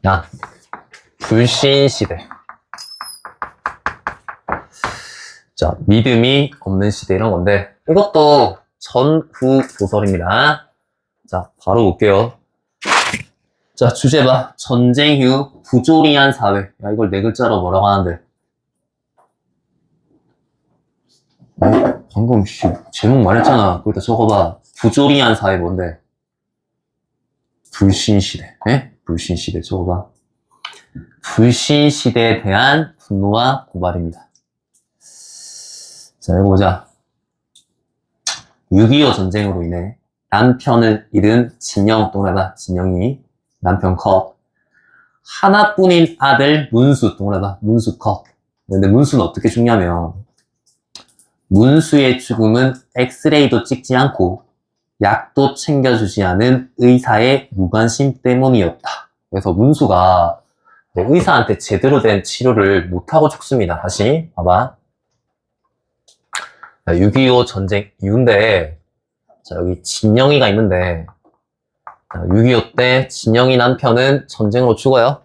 야, 불신 시대. 자, 믿음이 없는 시대 이런 건데 이것도 전후 도설입니다. 자, 바로 볼게요. 자, 주제 봐. 전쟁 후 부조리한 사회. 야, 이걸 네 글자로 뭐라고 하는데? 방금 제목 말했잖아. 거기다 적어봐. 부조리한 사회 뭔데? 불신시대. 예? 불신시대 적어봐. 불신시대에 대한 분노와 고발입니다. 자, 이거 보자. 6.25 전쟁으로 인해 남편을 잃은 진영, 동그라봐. 진영이 남편 컷. 하나뿐인 아들 문수, 동그라봐. 문수 컷. 근데 문수는 어떻게 죽냐면 문수의 죽음은 엑스레이도 찍지 않고 약도 챙겨주지 않은 의사의 무관심 때문이었다. 그래서 문수가 의사한테 제대로 된 치료를 못하고 죽습니다. 다시 봐봐. 6.25 전쟁 이후인데, 자, 여기 진영이가 있는데, 6.25 때 진영이 남편은 전쟁으로 죽어요.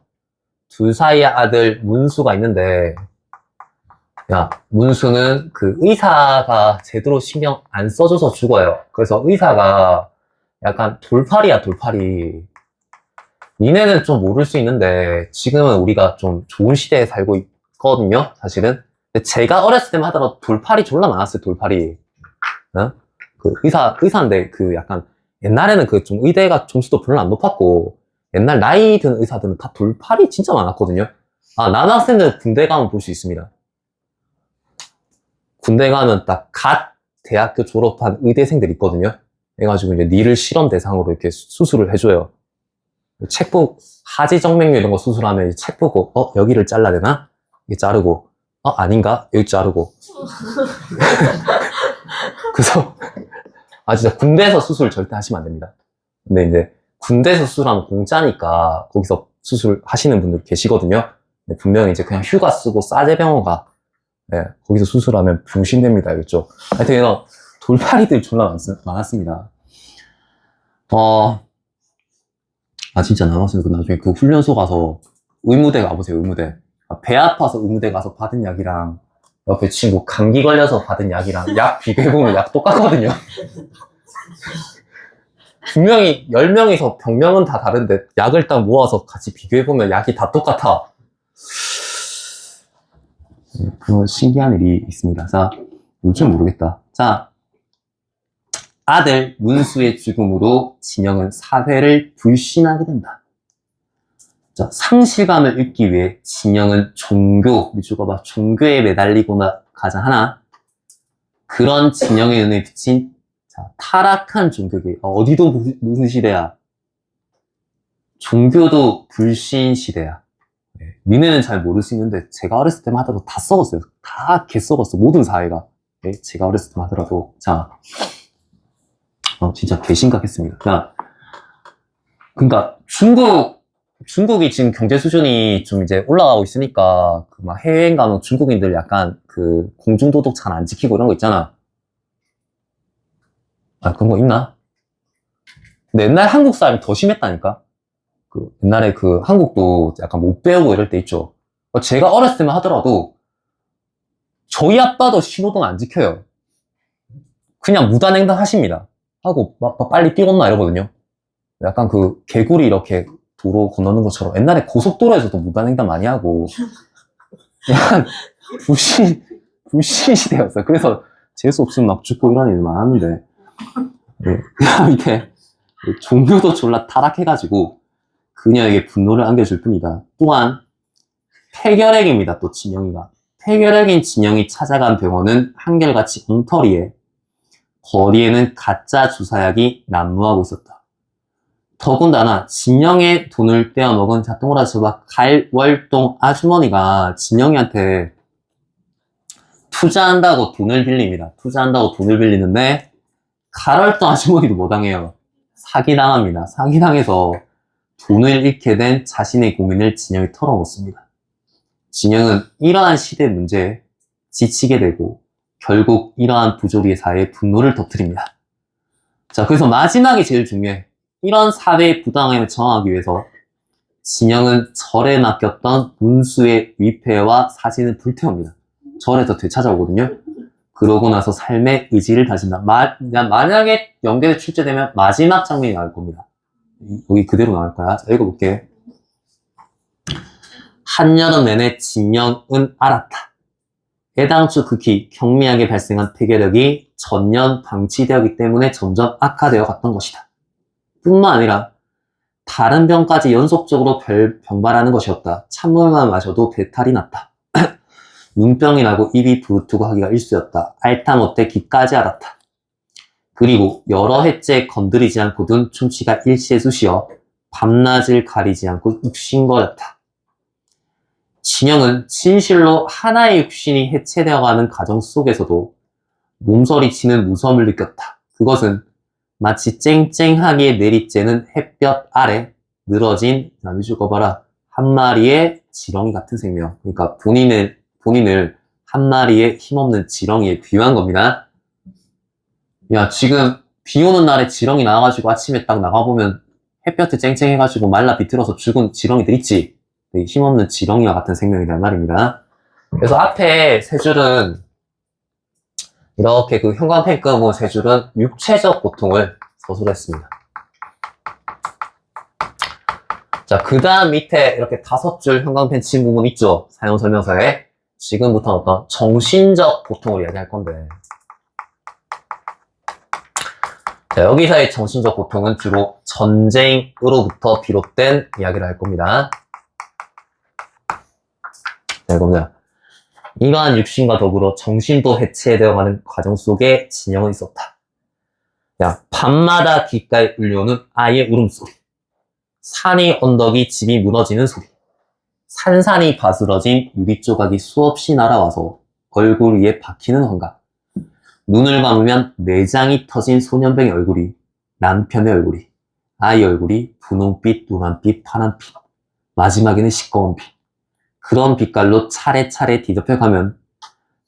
둘 사이의 아들 문수가 있는데, 야, 문수는 그 의사가 제대로 신경 안 써줘서 죽어요. 그래서 의사가 약간 돌팔이야, 돌팔이. 니네는 좀 모를 수 있는데, 지금은 우리가 좀 좋은 시대에 살고 있거든요, 사실은. 근데 제가 어렸을 때만 하더라도 돌팔이 졸라 많았어요, 돌팔이. 어? 그 의사인데, 그 약간, 옛날에는 그 좀 의대가 점수도 별로 안 높았고, 옛날 나이 든 의사들은 다 돌팔이 진짜 많았거든요. 아, 남학생들 군대 가면 볼 수 있습니다. 군대 가면 딱 갓 대학교 졸업한 의대생들 있거든요. 해가지고 이제 니를 실험 대상으로 이렇게 수술을 해줘요. 책 보고, 하지정맥류 이런 거 수술하면 책 보고, 여기를 잘라야 되나? 이게 자르고, 아닌가? 여기 자르고. 그래서, 진짜 군대에서 수술 절대 하시면 안 됩니다. 근데 이제, 군대에서 수술하면 공짜니까, 거기서 수술하시는 분들 계시거든요. 근데 분명히 이제 그냥 휴가 쓰고 싸제병원 가. 네, 거기서 수술하면 병신됩니다. 알겠죠? 하여튼, 이런 돌팔이들 졸라 많았습니다. 진짜 남았으면 나중에 그 훈련소 가서 의무대 가보세요, 의무대. 배 아파서 의무대 가서 받은 약이랑 옆에 친구 감기 걸려서 받은 약이랑 약 비교해보면 약 똑같거든요. 분명히 10명이서 병명은 다 다른데 약을 딱 모아서 같이 비교해보면 약이 다 똑같아. 그런 신기한 일이 있습니다. 자, 요즘 모르겠다. 자, 아들 문수의 죽음으로 진영은 사회를 불신하게 된다. 자, 상실감을 잃기 위해 진영은 밑줄거봐. 종교에 매달리거나 가자 하나. 그런 진영의 눈에 비친 타락한 종교계. 어디도 무슨 시대야? 종교도 불신 시대야. 니네는 잘 모를 수 있는데 제가 어렸을 때만 하더라도 다 썩었어요. 다 개썩었어. 모든 사회가. 제가 어렸을 때만 하더라도. 자, 진짜 개심각했습니다. 그러니까 중국이 지금 경제 수준이 좀 이제 올라가고 있으니까 그 막 해외여행 가면 중국인들 약간 그 공중도덕 잘 안 지키고 이런 거 있잖아. 그런 거 있나? 근데 옛날 한국 사람이 더 심했다니까? 옛날에 한국도 약간 못 배우고 이럴 때 있죠. 제가 어렸을 때만 하더라도 저희 아빠도 신호등 안 지켜요. 그냥 무단횡단 하십니다. 하고 빨리 뛰었나 이러거든요. 약간 개구리 이렇게 도로 건너는 것처럼 옛날에 고속도로에서도 무단횡단 많이 하고 약간 불신 시대였어요. 그래서 재수 없으면 막 죽고 이런 일 많았는데 그냥 이게 종교도 졸라 타락해가지고 그녀에게 분노를 안겨줄 뿐이다. 또한 폐결핵입니다. 또 진영이가 폐결핵인 진영이 찾아간 병원은 한결같이 엉터리에 거리에는 가짜 주사약이 난무하고 있었다. 더군다나 진영의 돈을 떼어먹은 동그라쳐봐 갈월동 아주머니가 진영이한테 투자한다고 돈을 빌립니다. 투자한다고 돈을 빌리는데 갈월동 아주머니도 뭐 당해요? 사기당합니다. 사기당해서 돈을 잃게 된 자신의 고민을 진영이 털어놓습니다. 진영은 이러한 시대 문제에 지치게 되고 결국 이러한 부조리의 사회에 분노를 터뜨립니다. 자, 그래서 마지막이 제일 중요해. 이런 사회의 부당함을 정하기 위해서 진영은 절에 맡겼던 문수의 위패와 사진을 불태웁니다. 절에서 되찾아오거든요. 그러고 나서 삶의 의지를 다진다. 만약에 연계에 출제되면 마지막 장면이 나올 겁니다. 여기 그대로 나올 거야. 자, 읽어볼게. 한여름 내내 진영은 알았다. 애당초 극히 경미하게 발생한 폐결핵이 전년 방치되었기 때문에 점점 악화되어 갔던 것이다. 뿐만 아니라 다른 병까지 연속적으로 병발하는 것이었다. 찬물만 마셔도 배탈이 났다. 눈병이 나고 입이 부르트고 하기가 일쑤였다. 앓다 못해 기까지 앓았다. 그리고 여러 해째 건드리지 않고 둔 충치가 일시에 쑤시어 밤낮을 가리지 않고 육신거렸다. 진영은 진실로 하나의 육신이 해체되어가는 과정 속에서도 몸서리치는 무서움을 느꼈다. 그것은 마치 쨍쨍하게 내리쬐는 햇볕 아래 늘어진, 남이줄 봐라, 한 마리의 지렁이 같은 생명. 그러니까 본인을 한 마리의 힘없는 지렁이에 비유한 겁니다. 야, 지금 비 오는 날에 지렁이 나와가지고 아침에 딱 나가보면 햇볕이 쨍쨍해가지고 말라 비틀어서 죽은 지렁이들 있지? 힘없는 지렁이와 같은 생명이란 말입니다. 그래서 앞에 세 줄은 이렇게 그 형광펜 끄고 세 줄은 육체적 고통을 서술했습니다. 자, 그 다음 밑에 이렇게 5줄 형광펜 친 부분 있죠? 사용 설명서에. 지금부터는 어떤 정신적 고통을 이야기할 건데. 자, 여기서의 정신적 고통은 주로 전쟁으로부터 비롯된 이야기를 할 겁니다. 자, 이겁니다. 이러한 육신과 더불어 정신도 해체되어가는 과정 속에 진영은 있었다. 야, 밤마다 귓가에 울려오는 아이의 울음소리, 산이 언덕이 집이 무너지는 소리, 산산이 바스러진 유리조각이 수없이 날아와서 얼굴 위에 박히는 환각, 눈을 감으면 내장이 터진 소년병의 얼굴이, 남편의 얼굴이, 아이 얼굴이 분홍빛, 노란빛, 파란빛, 마지막에는 시꺼먼 빛. 그런 빛깔로 차례차례 뒤덮여가면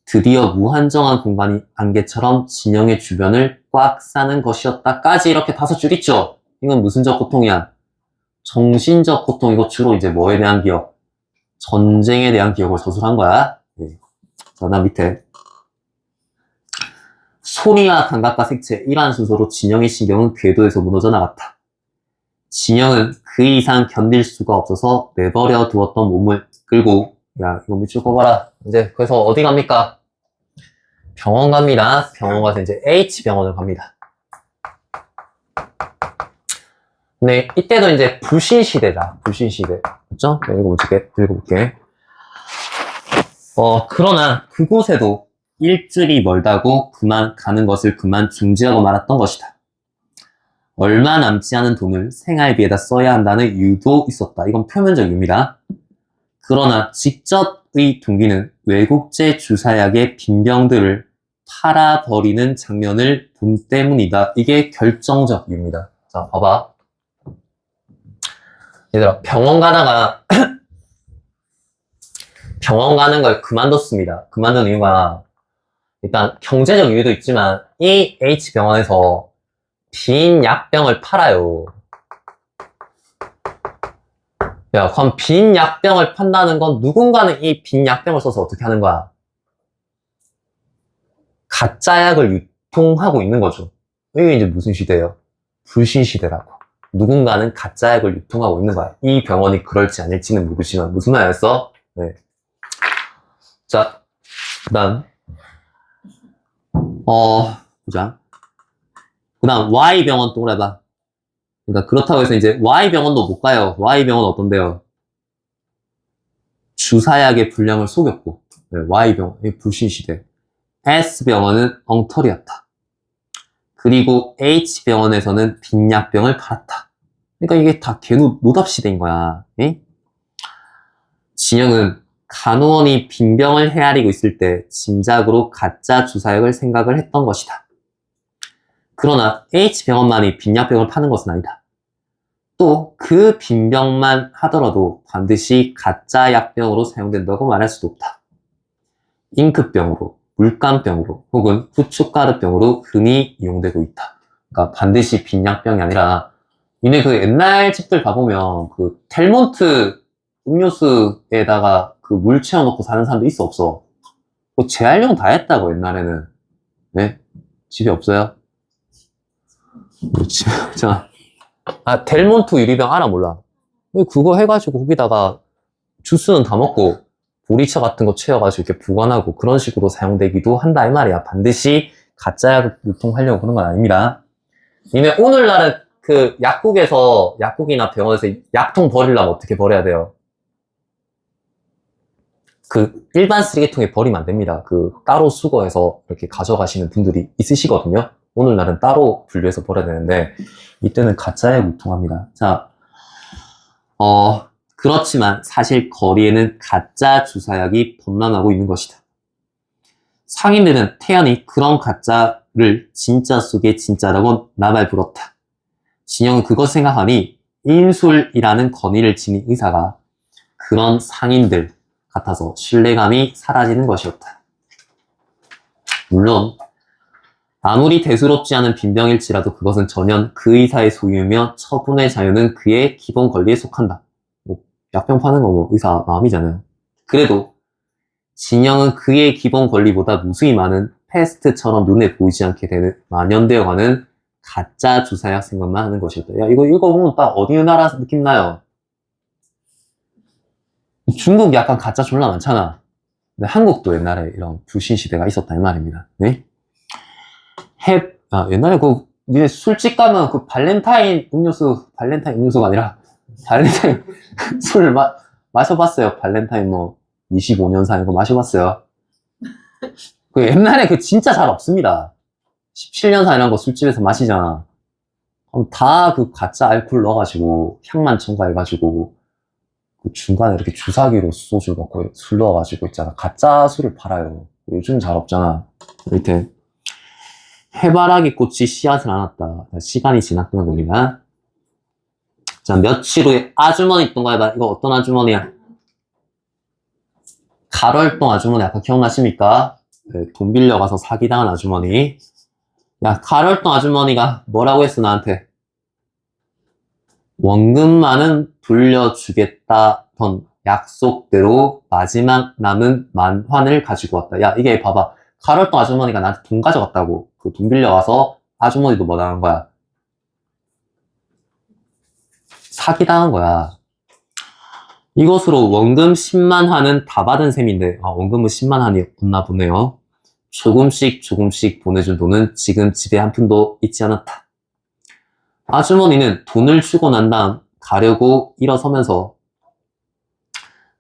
드디어 무한정한 공간이 안개처럼 진영의 주변을 꽉 싸는 것이었다까지 이렇게 5줄 있죠? 이건 무슨 적 고통이야? 정신적 고통이고 주로 이제 뭐에 대한 기억? 전쟁에 대한 기억을 서술한 거야. 네. 자, 다음 밑에. 소리와 감각과 색채, 이러한 순서로 진영의 신경은 궤도에서 무너져 나갔다. 진영은 그 이상 견딜 수가 없어서 내버려 두었던 몸을 끌고, 야, 이거 밑줄 꺼봐라. 이제, 그래서 어디 갑니까? 병원 갑니다. 병원 가서 이제 H병원을 갑니다. 네, 이때도 이제 불신시대다. 불신시대. 그렇죠? 읽어볼게. 그러나 그곳에도 일줄이 멀다고 그만 가는 것을 그만 중지하고 말았던 것이다. 얼마 남지 않은 돈을 생활비에다 써야 한다는 이유도 있었다. 이건 표면적입니다. 그러나 직접의 동기는 외국제 주사약의 빈병들을 팔아버리는 장면을 본 때문이다. 이게 결정적 이유입니다. 자, 봐봐. 얘들아, 병원 가다가 병원 가는 걸 그만뒀습니다. 그만둔 이유가 일단 경제적 이유도 있지만 이 H병원에서 빈 약병을 팔아요. 야, 그럼 빈 약병을 판다는 건 누군가는 이 빈 약병을 써서 어떻게 하는 거야? 가짜 약을 유통하고 있는 거죠. 이게 이제 무슨 시대예요? 불신 시대라고. 누군가는 가짜 약을 유통하고 있는 거야. 이 병원이 그럴지 아닐지는 모르지만 무슨 말이었어? 네. 자, 그다음 보자. 그다음 Y병원 또 그래봐. 그러니까 그렇다고 해서 이제 Y병원도 못 가요. Y병원은 어떤데요? 주사약의 분량을 속였고, 네, Y병원, 불신시대. S병원은 엉터리였다. 그리고 H병원에서는 빈약병을 팔았다. 그러니까 이게 다 노답시대인 거야. 에? 진영은 간호원이 빈병을 헤아리고 있을 때 짐작으로 가짜 주사약을 생각을 했던 것이다. 그러나 H병원만이 빈약병을 파는 것은 아니다. 또 그 빈병만 하더라도 반드시 가짜 약병으로 사용된다고 말할 수도 없다. 잉크병으로, 물감병으로 혹은 후춧가루병으로 흔히 이용되고 있다. 그러니까 반드시 빈약병이 아니라 니네 그 옛날 집들 가보면 그 텔몬트 음료수에다가 그 물 채워놓고 사는 사람도 있어, 없어? 뭐 재활용 다 했다고, 옛날에는. 네? 집에 없어요? 자, 델몬트 유리병 알아, 몰라? 그거 해가지고 거기다가 주스는 다 먹고 보리차 같은 거 채워가지고 이렇게 보관하고 그런 식으로 사용되기도 한다, 이 말이야. 반드시 가짜 약 유통하려고 그런 건 아닙니다. 니네 오늘날은 그 약국이나 병원에서 약통 버리려면 어떻게 버려야 돼요? 그 일반 쓰레기통에 버리면 안 됩니다. 그 따로 수거해서 이렇게 가져가시는 분들이 있으시거든요. 오늘날은 따로 분류해서 버려야 되는데 이때는 가짜약 유통합니다. 자, 그렇지만 사실 거리에는 가짜 주사약이 범람하고 있는 것이다. 상인들은 태연히 그런 가짜를 진짜 속에 진짜라고 나발 불었다. 진영은 그것 생각하니 인술이라는 권위를 지닌 의사가 그런 상인들 같아서 신뢰감이 사라지는 것이었다. 물론 아무리 대수롭지 않은 빈병일지라도 그것은 전혀 그 의사의 소유이며 처분의 자유는 그의 기본 권리에 속한다. 뭐 약병 파는 거 뭐 의사 마음이잖아요. 그래도 진영은 그의 기본 권리보다 무수히 많은 패스트처럼 눈에 보이지 않게 되는 만연되어가는 가짜 주사약 생각만 하는 것이었다. 야, 이거 읽어보면 딱 어디 나라 느낌 나요? 중국 약간 가짜 졸라 많잖아. 근데 한국도 옛날에 이런 불신 시대가 있었다 이 말입니다. 네? 옛날에 니네 술집 가면 그 발렌타인 음료수가 아니라 발렌타인 술을 마셔봤어요. 발렌타인 뭐 25년산 이거 마셔봤어요. 그 옛날에 그 진짜 잘 없습니다. 17년산 이런 거 술집에서 마시잖아. 그럼 다 그 가짜 알코올 넣어가지고 향만 첨가해가지고 그 중간에 이렇게 주사기로 소주 넣고 술 넣어가지고 있잖아. 가짜 술을 팔아요. 요즘 잘 없잖아. 밑에 해바라기 꽃이 씨앗을 안았다. 시간이 지났구나 겁니다. 자, 며칠 후에 아주머니 똥가 해봐. 이거 어떤 아주머니야? 가럴동 아주머니 아까 기억나십니까? 네, 돈 빌려가서 사기당한 아주머니. 야, 가럴동 아주머니가 뭐라고 했어 나한테? 원금만은 돌려주겠다던 약속대로 마지막 남은 만환을 가지고 왔다. 야, 이게 봐봐. 가럴동 아주머니가 나한테 돈 가져갔다고. 그 돈 빌려가서 아주머니도 뭐 당한 거야? 사기당한 거야. 이것으로 원금 10만 환은 다 받은 셈인데, 원금은 10만 환이었나 보네요. 조금씩 보내준 돈은 지금 집에 한 푼도 있지 않았다. 아주머니는 돈을 주고 난 다음 가려고 일어서면서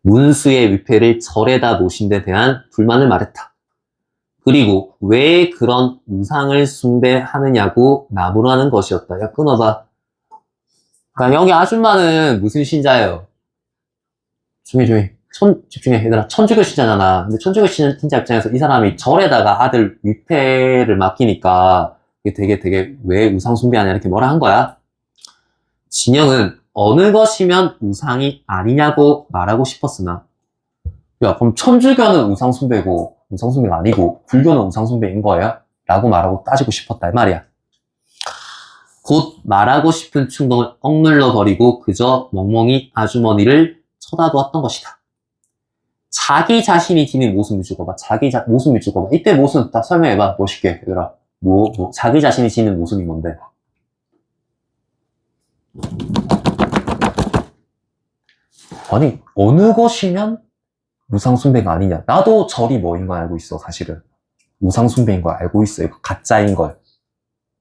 문수의 위패를 절에다 놓으신 데 대한 불만을 말했다. 그리고 왜 그런 우상을 숭배하느냐고 나무라는 것이었다. 야, 끊어봐. 그러니까 여기 아줌마는 무슨 신자예요? 조용히. 집중해, 얘들아. 천주교 신자잖아. 근데 천주교 신자 입장에서 이 사람이 절에다가 아들 위패를 맡기니까 되게 왜 우상 숭배하냐 이렇게 뭐라 한 거야. 진영은 어느 것이면 우상이 아니냐고 말하고 싶었으나 야, 그럼 천주교는 우상 숭배고 우상 숭배가 아니고 불교는 우상 숭배인 거예요? 라고 말하고 따지고 싶었다 이 말이야. 곧 말하고 싶은 충동을 억눌러 버리고 그저 멍멍이 아주머니를 쳐다보았던 것이다. 자기 자신이 지닌 모습을 찍어봐. 모습을 찍어봐. 이때 모습 딱 설명해봐. 멋있게 얘들아. 자기 자신이 지닌 모습이 뭔데? 아니, 어느 것이면 우상숭배가 아니냐. 나도 절이 뭐인 걸 알고 있어, 사실은. 우상숭배인 걸 알고 있어. 이거 가짜인 걸.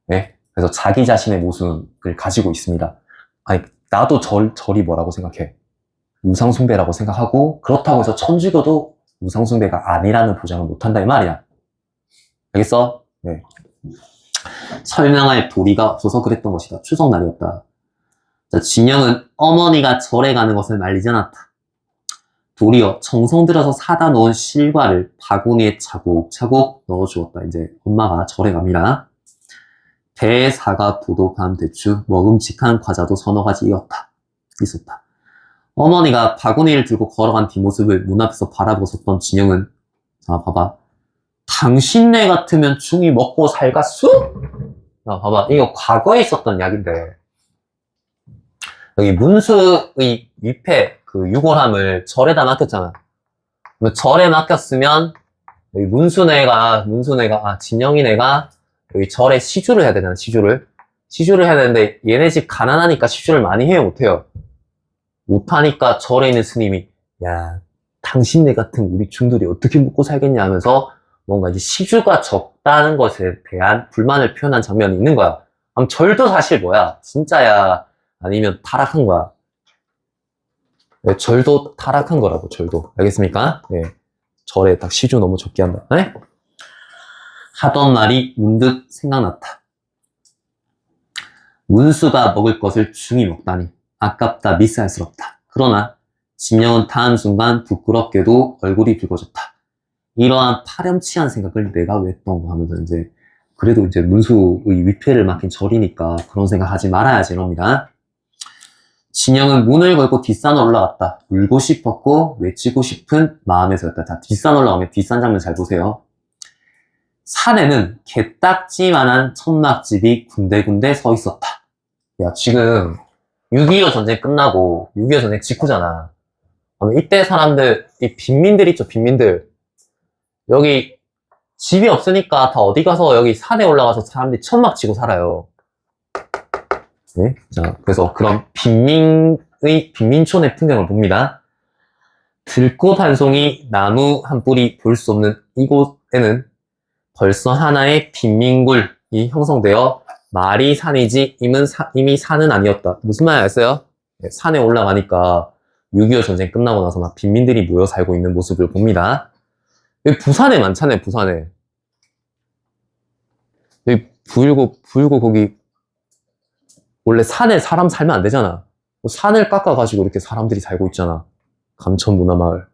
네? 그래서 자기 자신의 모습을 가지고 있습니다. 아니, 나도 절이 뭐라고 생각해? 우상숭배라고 생각하고, 그렇다고 해서 천주교도 우상숭배가 아니라는 보장을 못한다, 이 말이야. 알겠어? 네. 설명할 도리가 없어서 그랬던 것이다. 추석날이었다. 자, 진영은 어머니가 절에 가는 것을 말리지 않았다. 도리어 정성 들여서 사다 놓은 실과를 바구니에 차곡차곡 넣어주었다. 이제 엄마가 절에 갑니다. 배, 사과, 포도, 밤, 대추, 먹음직한 과자도 서너 가지 있었다. 어머니가 바구니를 들고 걸어간 뒷모습을 문 앞에서 바라보고 섰던 진영은 자, 봐봐. 당신네 같으면 중이 먹고 살겠수? 야, 봐봐. 이거 과거에 있었던 약인데 여기 문수의 위패, 그 유골함을 절에다 맡겼잖아. 그럼 절에 맡겼으면, 여기 진영이네가 여기 절에 시주를 해야 되잖아, 시주를. 시주를 해야 되는데, 얘네 집 가난하니까 시주를 많이 해요, 못해요? 못하니까 절에 있는 스님이, 야, 당신네 같은 우리 중들이 어떻게 먹고 살겠냐 하면서, 뭔가 이제 시주가 적다는 것에 대한 불만을 표현한 장면이 있는 거야. 그럼 절도 사실 뭐야? 진짜야? 아니면 타락한 거야? 네, 절도 타락한 거라고, 절도. 알겠습니까? 네. 절에 딱 시주 너무 적게 한다. 네? 하던 말이 문득 생각났다. 문수가 먹을 것을 중히 먹다니 아깝다 미쌀스럽다. 그러나 진영은 다음 순간 부끄럽게도 얼굴이 붉어졌다. 이러한 파렴치한 생각을 내가 왜 했던 거 하면서 이제 그래도 이제 문수의 위패를 맡긴 절이니까 그런 생각 하지 말아야지 이럽니다. 진영은 문을 걸고 뒷산으로 올라갔다. 울고 싶었고 외치고 싶은 마음에서였다. 자, 뒷산 올라가면 뒷산 장면 잘 보세요. 산에는 개딱지만한 천막집이 군데군데 서 있었다. 야, 지금 6.25 전쟁 끝나고 6.25 전쟁 직후잖아. 이때 사람들, 이 빈민들 있죠, 빈민들. 여기 집이 없으니까 다 어디 가서 여기 산에 올라가서 사람들이 천막 치고 살아요. 네? 자, 그래서 그런 빈민촌의 풍경을 봅니다. 들꽃 한 송이, 나무 한 뿌리 볼 수 없는 이곳에는 벌써 하나의 빈민굴이 형성되어 말이 산이지 이미 산은 아니었다. 무슨 말 알았어요? 네, 산에 올라가니까 6.25 전쟁 끝나고 나서 막 빈민들이 모여 살고 있는 모습을 봅니다. 여기 부산에 많잖아요, 부산에. 여기 부일고 거기 원래 산에 사람 살면 안 되잖아. 산을 깎아가지고 이렇게 사람들이 살고 있잖아. 감천문화마을.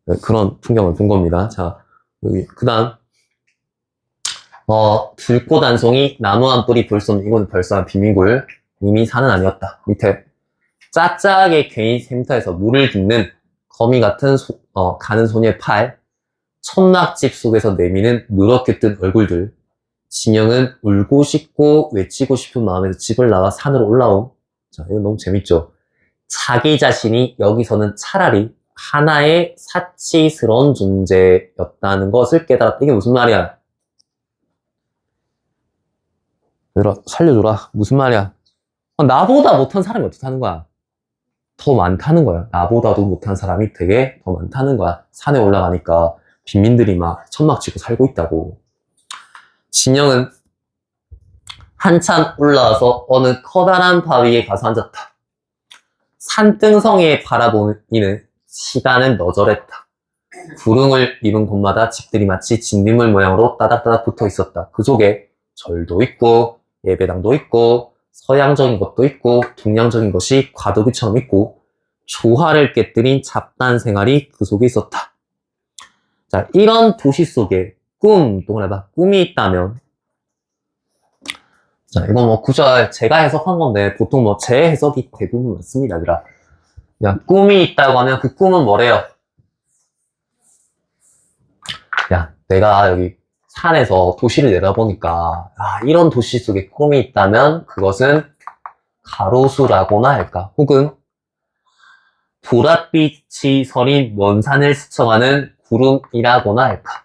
네, 그런 풍경을 본 겁니다. 자, 여기 그 다음 들꽃 한 송이, 나무 한 뿌리 볼 수 없는 이건 벌써 한 빈민굴. 이미 산은 아니었다. 밑에 짜짜하게 괜히 샘터에서 물을 깃는 거미 같은 가는 소녀의 팔, 천막집 속에서 내미는 누렇게 뜬 얼굴들. 진영은 울고 싶고 외치고 싶은 마음에서 집을 나와 산으로 올라옴. 자, 이거 너무 재밌죠? 자기 자신이 여기서는 차라리 하나의 사치스러운 존재였다는 것을 깨달았다. 이게 무슨 말이야? 얘들아, 살려줘라. 무슨 말이야? 나보다 못한 사람이 어떻게 하는 거야? 더 많다는 거야. 나보다도 못한 사람이 되게 더 많다는 거야. 산에 올라가니까 빈민들이 막 천막 치고 살고 있다고. 진영은 한참 올라와서 어느 커다란 바위에 가서 앉았다. 산등성이에 바라보는 이는 시간은 너절했다. 구름을 입은 곳마다 집들이 마치 진딧물 모양으로 따닥따닥 붙어 있었다. 그 속에 절도 있고 예배당도 있고 서양적인 것도 있고 동양적인 것이 과도기처럼 있고 조화를 깨뜨린 잡다한 생활이 그 속에 있었다. 자, 이런 도시 속에 동그라봐 꿈이 있다면, 자, 이건 뭐 구절 제가 해석한 건데 보통 뭐 제 해석이 대부분 맞습니다, 얘들아. 야, 꿈이 있다고 하면 그 꿈은 뭐래요? 야, 내가 여기 산에서 도시를 내다보니까 이런 도시 속에 꿈이 있다면 그것은 가로수라고나 할까? 혹은 보랏빛이 서린 먼 산을 스쳐가는 구름이라고나 할까?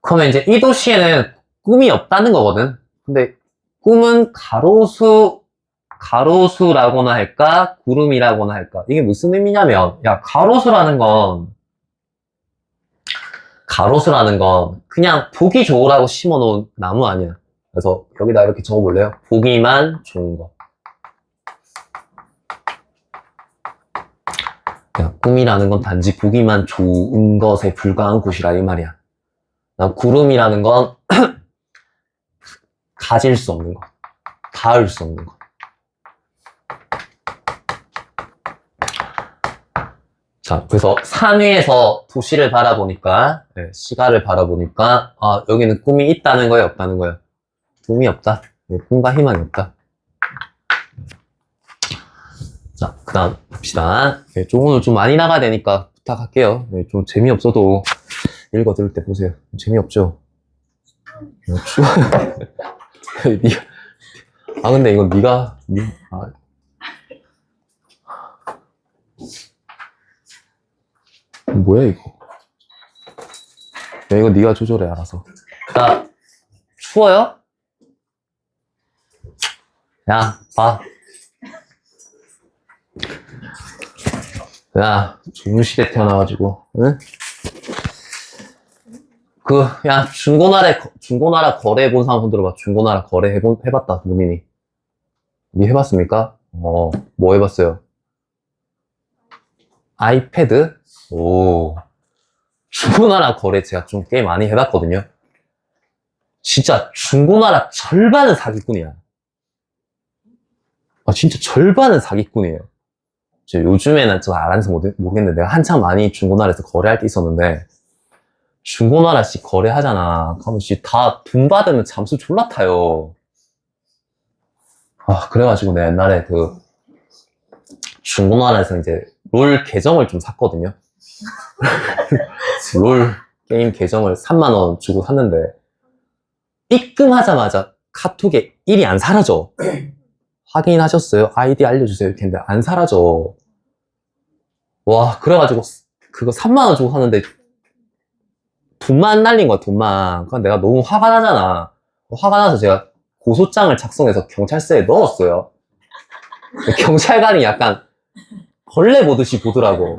그러면 이제 이 도시에는 꿈이 없다는 거거든. 근데 꿈은 가로수라고나 할까? 구름이라고나 할까? 이게 무슨 의미냐면, 야, 가로수라는 건 그냥 보기 좋으라고 심어놓은 나무 아니야. 그래서 여기다 이렇게 적어볼래요? 보기만 좋은 거. 야, 꿈이라는 건 단지 보기만 좋은 것에 불과한 곳이라 이 말이야. 구름이라는 건 가질 수 없는 거, 닿을 수 없는 거. 자, 그래서 산 위에서 도시를 바라보니까, 시가를 바라보니까, 여기는 꿈이 있다는 거예요, 없다는 거예요? 꿈이 없다. 꿈과 희망이 없다. 자, 그 다음 봅시다. 오늘 좀 많이 나가야 되니까 부탁할게요. 좀 재미없어도 읽어 들을 때 보세요. 재미없죠? 아, 근데 이건 뭐야, 이거. 야, 이거 네가 조절해, 알아서. 자, 추워요? 야, 봐. 야, 좋은 시대 태어나가지고, 응? 야, 중고나라 거래해본 사람 손 들어봐. 중고나라 해봤다, 본인이. 니 해봤습니까? 뭐 해봤어요? 아이패드? 오. 중고나라 거래 제가 좀 꽤 많이 해봤거든요. 진짜 중고나라 절반은 사기꾼이야. 아, 진짜 절반은 사기꾼이에요. 요즘에는 좀 알아서 모르겠는데, 내가 한참 많이 중고나라에서 거래할 때 있었는데, 중고나라씩 거래하잖아. 그러면 다 돈 받으면 잠수 졸라 타요. 아, 그래가지고 내가 옛날에 중고나라에서 이제 롤 계정을 좀 샀거든요. 롤 게임 계정을 3만원 주고 샀는데, 입금하자마자 카톡에 일이 안 사라져. 확인하셨어요? 아이디 알려주세요. 이렇게 했는데 안 사라져. 와, 그래가지고 그거 3만원 주고 샀는데 돈만 날린 거야, 돈만. 그럼 내가 너무 화가 나잖아. 화가 나서 제가 고소장을 작성해서 경찰서에 넣었어요. 경찰관이 약간 벌레 보듯이 보더라고.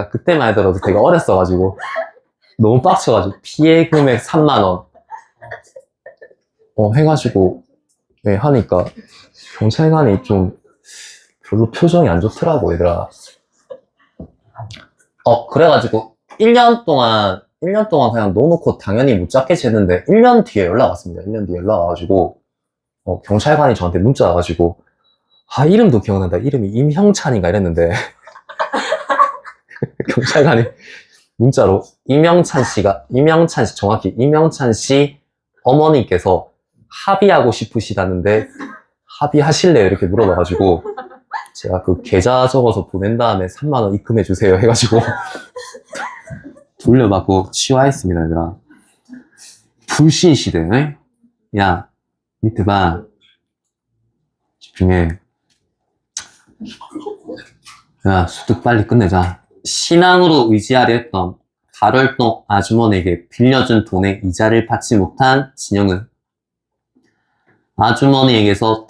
그때만 하더라도 되게 어렸어가지고 너무 빡쳐가지고 피해 금액 3만원 해가지고 하니까 경찰관이 좀 별로 표정이 안 좋더라고, 얘들아. 그래가지고 1년 동안 그냥 넣어놓고 당연히 못 잡게 쟀는데 1년 뒤에 연락 왔습니다. 1년 뒤에 연락 와가지고 경찰관이 저한테 문자 와가지고 이름도 기억난다. 이름이 임형찬인가 이랬는데 경찰관이 문자로 정확히 임형찬 씨 어머니께서 합의하고 싶으시다는데 합의하실래요? 이렇게 물어봐가지고 제가 그 계좌 적어서 보낸 다음에 3만원 입금해주세요 해가지고 돌려받고 치화했습니다, 얘들아. 불신 시대. 에? 야, 밑에 봐. 집중해. 야, 수득 빨리 끝내자. 신앙으로 의지하려 했던 가월동 아주머니에게 빌려준 돈의 이자를 받지 못한 진영은 아주머니에게서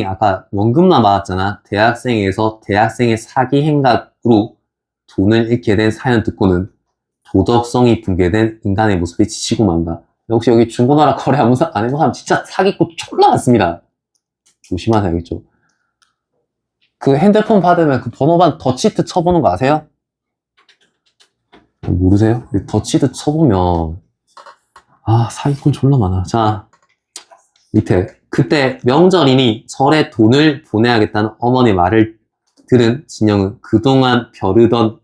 아까 원금만 받았잖아. 대학생에게서 대학생의 사기 행각으로 돈을 잃게 된 사연 듣고는 도덕성이 붕괴된 인간의 모습이 지치고 만다. 역시 여기 중고나라 거래 안 해본 사람 진짜 사기꾼 졸라 많습니다. 조심하세요, 알겠죠? 그 핸드폰 받으면 그 번호판 더치트 쳐보는 거 아세요? 모르세요? 더치트 쳐보면 사기꾼 졸라 많아. 자, 밑에 그때 명절이니 절에 돈을 보내야겠다는 어머니 말을 들은 진영은 그동안 벼르던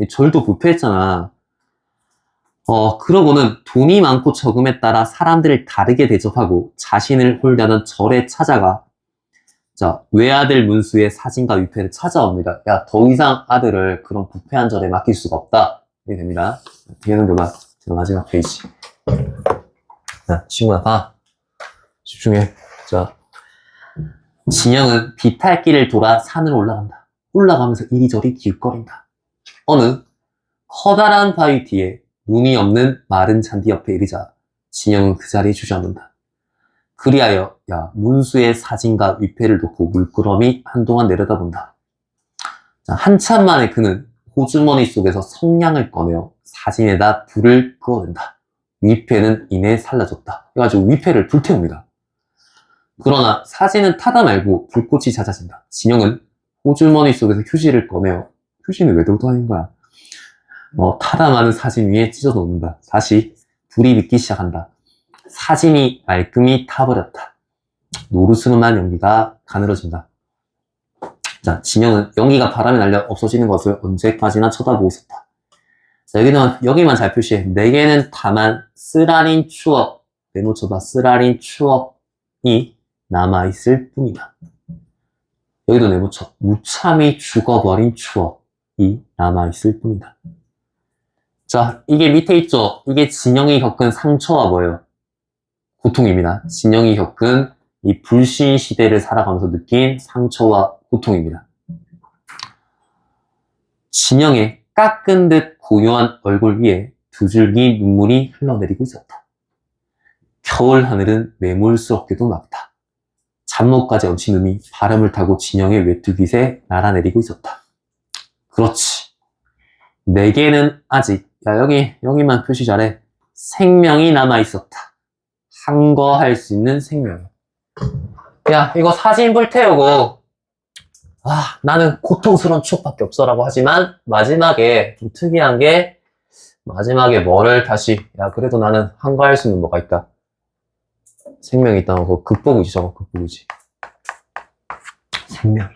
절도 부패했잖아. 그러고는 돈이 많고 적음에 따라 사람들을 다르게 대접하고 자신을 홀대하던 절에 찾아가 외아들 문수의 사진과 위패를 찾아옵니다. 야, 더 이상 아들을 그런 부패한 절에 맡길 수가 없다. 이렇게 됩니다. 뒤에는 제가 마지막 페이지. 자, 친구야, 봐. 집중해. 자, 진영은 비탈길을 돌아 산을 올라간다. 올라가면서 이리저리 기웃거린다. 어느 커다란 바위 뒤에 문이 없는 마른 잔디 옆에 이르자 진영은 그 자리에 주저앉는다. 그리하여 문수의 사진과 위패를 놓고 물끄러미 한동안 내려다본다. 자, 한참 만에 그는 호주머니 속에서 성냥을 꺼내어 사진에다 불을 끄어댄다. 위패는 이내 살라졌다. 그래가지고 위패를 불태웁니다. 그러나 사진은 타다 말고 불꽃이 잦아진다. 진영은 호주머니 속에서 휴지를 꺼내어 휴지는 왜 들고 다니는 거야? 타다 마는 사진 위에 찢어 놓는다. 다시 불이 붙기 시작한다. 사진이 말끔히 타버렸다. 노르스름한 연기가 가늘어진다. 자, 진영은 연기가 바람에 날려 없어지는 것을 언제까지나 쳐다보고 있었다. 자, 여기만 잘 표시해. 내게는 다만 쓰라린 추억, 내놓쳐봐. 쓰라린 추억이 남아있을 뿐이다. 여기도 내놓쳐. 무참히 죽어버린 추억이 남아있을 뿐이다. 자, 이게 밑에 있죠? 이게 진영이 겪은 상처와 뭐예요? 고통입니다. 진영이 겪은 이 불신 시대를 살아가면서 느낀 상처와 고통입니다. 진영의 깎은 듯 고요한 얼굴 위에 두 줄기 눈물이 흘러내리고 있었다. 겨울 하늘은 매몰스럽게도 맑다. 잠못까지 얹힌 눈이 바람을 타고 진영의 외투깃에 날아내리고 있었다. 그렇지. 내게는 아직, 야, 여기만 표시 잘해. 생명이 남아있었다. 항거할 수 있는 생명. 야, 이거 사진 불태우고, 나는 고통스러운 추억밖에 없어라고 하지만, 마지막에 좀 특이한 게, 마지막에 뭐를 다시, 야, 그래도 나는 항거할 수 있는 뭐가 있다. 생명이 있다는 거, 극복이지, 저거, 극복이지. 생명.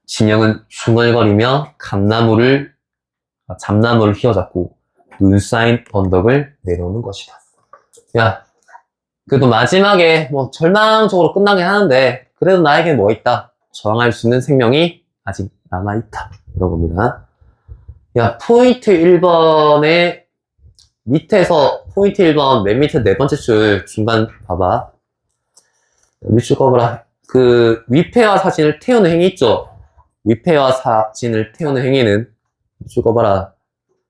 진영은 중얼거리며 잠나무를 휘어잡고 눈 쌓인 언덕을 내려오는 것이다. 야, 그래도 마지막에 뭐 절망적으로 끝나긴 하는데 그래도 나에게 뭐 있다. 저항할 수 있는 생명이 아직 남아있다. 이런 겁니다. 야, 포인트 1번에 밑에서 포인트 1번 맨 밑에 네 번째 줄 중간 봐봐. 밑줄 꺼봐라. 그 위패와 사진을 태우는 행위 있죠? 위패와 사진을 태우는 행위는 밑줄 꺼봐라.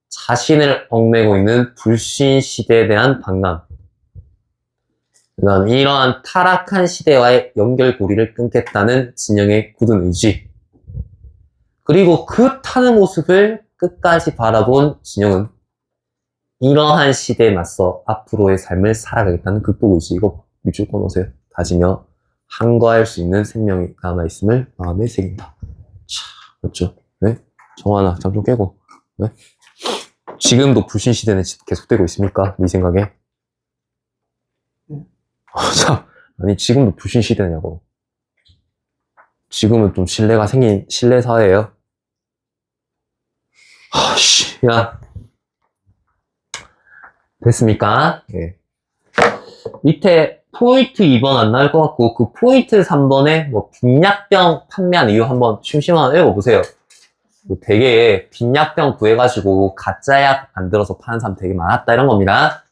자신을 얽매고 있는 불신 시대에 대한 반감. 그 다음 이러한 타락한 시대와의 연결고리를 끊겠다는 진영의 굳은 의지. 그리고 그 타는 모습을 끝까지 바라본 진영은 이러한 시대에 맞서 앞으로의 삶을 살아가겠다는 극복 의지. 이거 밑줄 꺼놓으세요. 다지며 항거할 수 있는 생명이 남아있음을 마음에 새긴다. 차, 맞죠? 네? 정환아, 잠 좀 깨고. 네? 지금도 불신 시대는 계속되고 있습니까? 네 생각에? 참, 아니, 지금도 불신 시대냐고. 지금은 좀 신뢰가 생긴 신뢰 사회예요. 야. 됐습니까? 예. 밑에 포인트 2번 안 나올 것 같고, 그 포인트 3번에 뭐 빈약병 판매한 이유 한번 심심한 읽어보세요. 되게 빈약병 구해가지고 가짜약 만들어서 파는 사람 되게 많았다 이런 겁니다.